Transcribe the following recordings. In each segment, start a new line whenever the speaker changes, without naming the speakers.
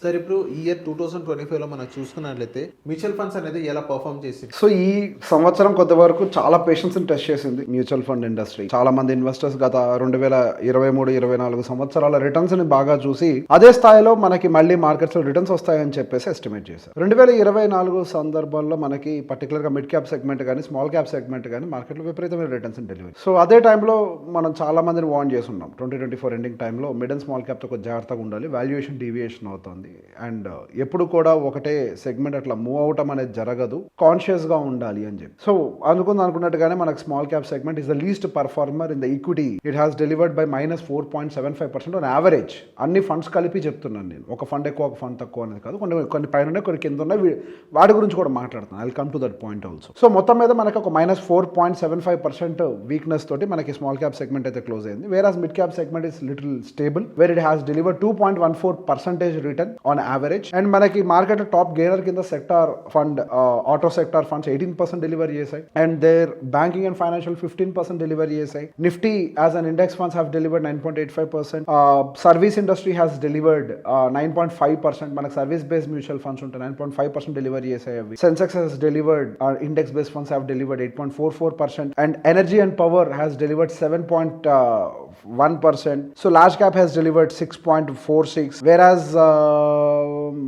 Sir ఇప్పుడు ఈ year 2025 లో మనం చూసుకున్నట్లయితే మ్యూచువల్ ఫండ్స్ అనేది ఎలా పర్ఫామ్ చేసింది?
సో ఈ సంవత్సరం కొంతవరకు చాలా పేషెన్స్ టెస్ట్ చేసింది మ్యూచువల్ ఫండ్ ఇండస్ట్రీ. చాలా మంది ఇన్వెస్టర్స్ గత 2023-24 సంవత్సరాల రిటర్న్స్ ని బాగా చూసి అదే స్థాయిలో మనకి మళ్ళీ మార్కెట్స్ లో రిటర్న్స్ వస్తాయని చెప్పేసి ఎస్టిమేట్ చేశారు. 2024 సందర్భంలో మనకి పర్టికులర్ గా మిడ్ క్యాప్ సెగ్మెంట్ కానీ స్మాల్ క్యాప్ సెగ్మెంట్ కానీ మార్కెట్ లో విపరీతమైన రిటర్న్స్ డెలివరీ. సో అదే టైంలో మనం చాలా మందిని వార్న్ చేస్తున్నాం 2024 ఎండింగ్ టైంలో మిడ్ అండ్ స్మాల్ క్యాప్ తో కొంచెం జాగ్రత్తగా ఉండాలి, వాల్యుయేషన్ డీవియేషన్ అవుతుంది అండ్ ఎప్పుడు కూడా ఒకటే సెగ్మెంట్ అట్లా మూవ్ అవటం అనేది జరగదు, కాన్షియస్ గా ఉండాలి అని చెప్పి. సో అనుకున్నట్టుగానే మనకు small cap segment is the least performer in the equity. It has delivered by -4.75% on average. అన్ని ఫండ్స్ కలిపి చెప్తున్నాను నేను, ఒక ఫండ్ ఎక్కువ ఒక ఫండ్ తక్కువ అనేది కాదు. కొన్ని పైన ఉన్నాయి, కొన్ని కింద ఉన్నాయి, వాటి గురించి కూడా మాట్లాడుతున్నాను. I will come to that point also. So మొత్తం మీద మనకి ఒక -4.75% వీక్నెస్ తోటి మనకి స్మాల్ క్యాప్ సెగ్మెంట్ అయితే క్లోజ్ అయింది. Whereas mid cap segment is little stable where it has delivered 2.14% return on average. And మనకి మార్కెట్ టాప్ గెయినర్ కింద sector fund, auto sector funds 18% delivery చేశాయి and there banking and financial 15% delivery చేశాయి. Nifty as an index funds have delivered 9.85%. Service industry has delivered 9.5%. మనకి service based mutual funds ఉంటాయి, 9.5% delivery చేశాయి అవి. Sensex has delivered, index based funds have delivered 8.44% and energy and power has delivered 7.1%. So large cap has delivered 6.46, whereas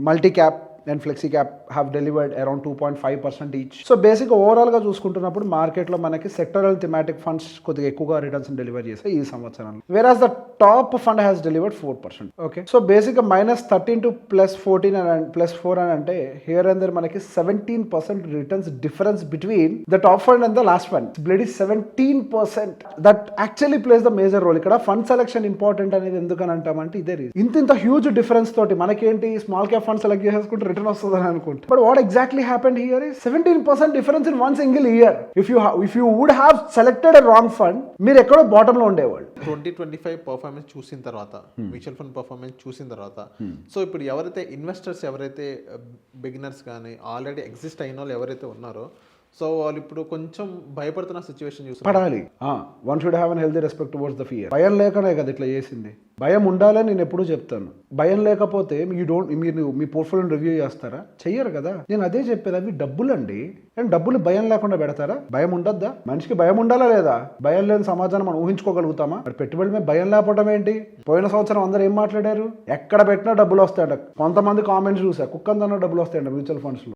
multi cap and flexi cap have delivered around 2.5% each. So basic overall గా చూసుకుంటున్నప్పుడు market లో మనకి sectoral thematic funds కొద్దిగా ఎక్కువగా returns delivery చేస్తాయి ఈ సంవత్సరంలో. Whereas the top fund has delivered 4%. Okay, so basic గా -13 to +14 and +4 అని అంటే హియర్ అండ్ దేర్ మనకి 17% returns difference between the top fund and the last fund. Blood is 17%. That actually plays the major role. ఇక్కడ fund selection important అనేది ఎందుకని అంటామంటే ఇదే reason. ఇంత huge difference తోటి మనకేంటి స్మాల్ క్యాప్ ఫండ్ సెలెక్ట్ చేసేసుకుంటే return వస్తుందని అనుకుంటా. But what exactly happened here is 17% difference in one single year. If you would have selected a wrong fund, మీరు ఎక్కడో బాటమ్ లో ఉండేవాళ్ళు.
2025 పర్ఫార్మెన్స్ చూసిన తర్వాత, మ్యూచువల్ ఫండ్ పర్ఫార్మెన్స్ చూసిన తర్వాత, సో ఇప్పుడు ఎవరైతే ఇన్వెస్టర్స్, ఎవరైతే బిగినర్స్ కానీ ఆల్రెడీ ఎగ్జిస్ట్ అయిన వాళ్ళు ఎవరైతే ఉన్నారో, సో వాళ్ళు ఇప్పుడు కొంచెం భయపడుతున్న సిచ్యువేషన్ చూసి
పడాలి. One should have an healthy respect towards the fear. భయం లేకనే కదా ఇట్లా చేసింది. భయం ఉండాలని నేను ఎప్పుడూ చెప్తాను. భయం లేకపోతే మీరు మీ పోర్ట్ఫోలియోని రివ్యూ చేస్తారా? చెయ్యరు కదా. నేను అదే చెప్పేది, అవి డబ్బులు అండి. అండ్ డబ్బులు భయం లేకుండా పెడతారా? భయం ఉండద్దా? మనిషికి భయం ఉండాలా లేదా? భయం లేని సమాజాన్ని మనం ఊహించుకోగలుగుతామా? మరి పెట్టుబడి మీద భయం లేకపోవడం ఏంటి? పోయిన సంవత్సరం అందరూ ఏం మాట్లాడారు? ఎక్కడ పెట్టినా డబ్బులు వస్తాయంట. కొంతమంది కామెంట్స్ చూసా, కుక్కందన్నా డబ్బులు వస్తాయంట మ్యూచువల్ ఫండ్స్ లో.